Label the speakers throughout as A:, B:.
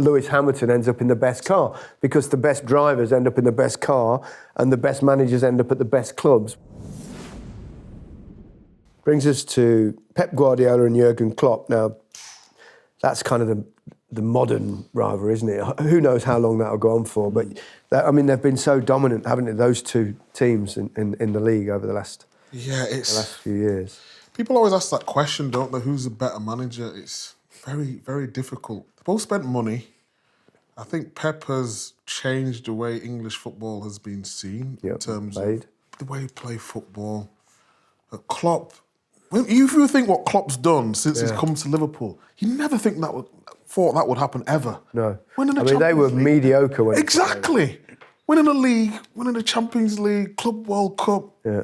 A: Lewis Hamilton ends up in the best car, because the best drivers end up in the best car and the best managers end up at the best clubs. Brings us to Pep Guardiola and Jürgen Klopp. Now, that's kind of the modern rivalry, isn't it? Who knows how long that'll go on for, but they've been so dominant, haven't they, those two teams in the league over the last few years.
B: People always ask that question, don't they? Who's a better manager? It's very, very difficult. They both spent money. I think Pep has changed the way English football has been seen in terms of the way you play football. Klopp, if you think what Klopp's done since he's come to Liverpool, you never thought that would happen ever.
A: No.
B: They
A: were mediocre when
B: exactly. Winning a league, winning the Champions League, Club World Cup.
A: Yeah.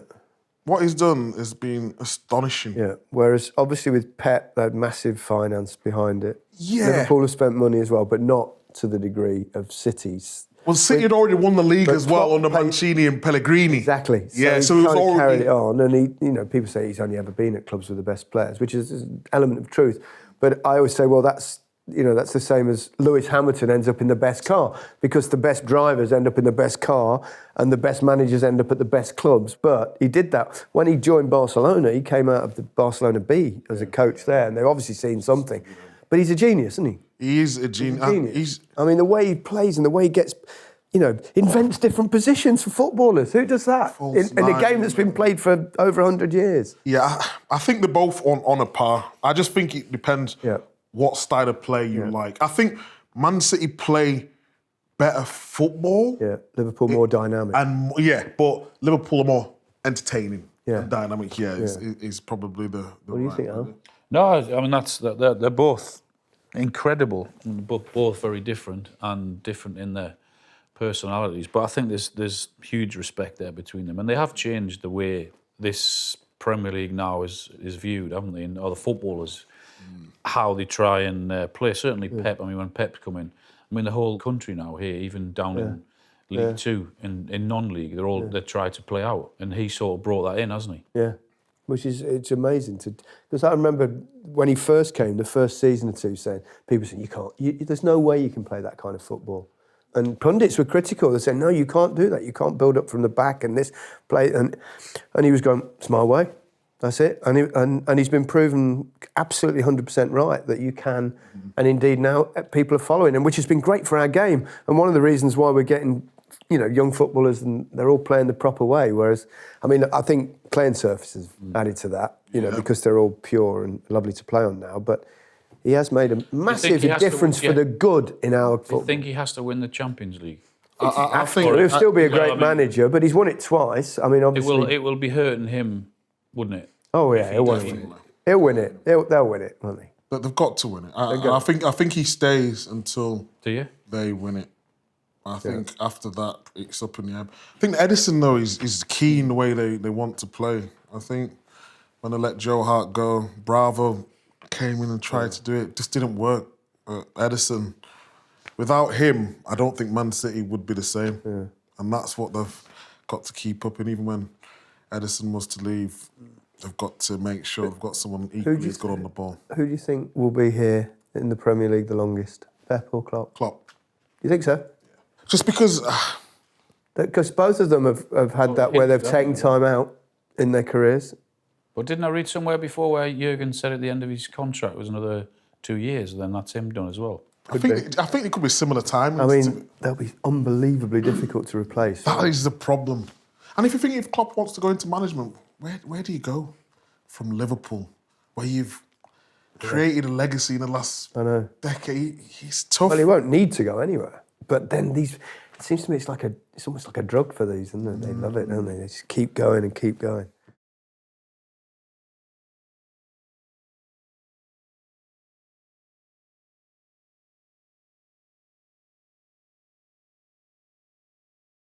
B: What he's done has been astonishing.
A: Yeah. Whereas obviously with Pep, they had massive finance behind it.
B: Yeah.
A: Liverpool have spent money as well, but not to the degree of City's.
B: Well, City had already won the league as well under Mancini and Pellegrini.
A: Exactly.
B: So
A: he
B: he was
A: kind of
B: already
A: carried it on, and people say he's only ever been at clubs with the best players, which is an element of truth. But I always say, well, that's the same as Lewis Hamilton ends up in the best car, because the best drivers end up in the best car and the best managers end up at the best clubs. But he did that. When he joined Barcelona, he came out of the Barcelona B as a coach there, and they've obviously seen something. But he's a genius, isn't he?
B: He is a genius.
A: The way he plays and the way he gets, invents different positions for footballers. Who does that? In a game that's been played for over 100 years.
B: Yeah, I think they're both on a par. I just think it depends what style of play you like. I think Man City play better football.
A: Yeah, Liverpool more dynamic.
B: But Liverpool are more entertaining.
A: Yeah.
B: And dynamic, is probably the
A: What do you think, Al?
C: No, they're both incredible, both very different and different in their personalities. But I think there's huge respect there between them, and they have changed the way this Premier League now is viewed, haven't they? And all the footballers, how they try and play. Certainly Pep. When Pep's come in, the whole country now here, even down in League Two, in non-league, they try to play out, and he sort of brought that in, hasn't he?
A: Yeah. It's amazing because I remember when he first came, the first season or two, people saying there's no way you can play that kind of football, and pundits were critical. They said, no, you can't do that. You can't build up from the back and this play, and he was going, it's my way. That's it, and he's been proven absolutely 100% right that you can, and indeed now people are following him, which has been great for our game, and one of the reasons why we're getting young footballers, and they're all playing the proper way. Whereas, I think playing surfaces added to that, because they're all pure and lovely to play on now. But he has made a massive difference for the good in our football.
C: Do you think he has to win the Champions League?
B: I think
A: he'll still be a great manager, but he's won it twice. Obviously...
C: It will be hurting him, wouldn't it?
A: Oh, yeah, he'll win it. He'll win it. They'll win it, won't they?
B: But they've got to win it. I think he stays until they win it. I think after that, it's up in the air. I think Edison, though, is key in the way they want to play. I think when they let Joe Hart go, Bravo came in and tried to do it. It just didn't work. Edison, without him, I don't think Man City would be the same. Yeah. And that's what they've got to keep up. And even when Edison was to leave, they've got to make sure they've got someone equally as good on the ball.
A: Who do you think will be here in the Premier League the longest? Pep or Klopp?
B: Klopp.
A: You think so?
B: Just because...
A: Because both of them have had that where they've taken time out in their careers.
C: But didn't I read somewhere before where Jurgen said at the end of his contract was another 2 years, and then that's him done as well?
B: I think it could be similar timings.
A: They'll be unbelievably difficult to replace.
B: That is the problem. And if Klopp wants to go into management, where do you go from Liverpool, where you've created a legacy in the last decade? He's tough.
A: Well, he won't need to go anywhere. But then it seems to me it's almost like a drug for these, isn't it? They love it, don't they? They just keep going and keep going.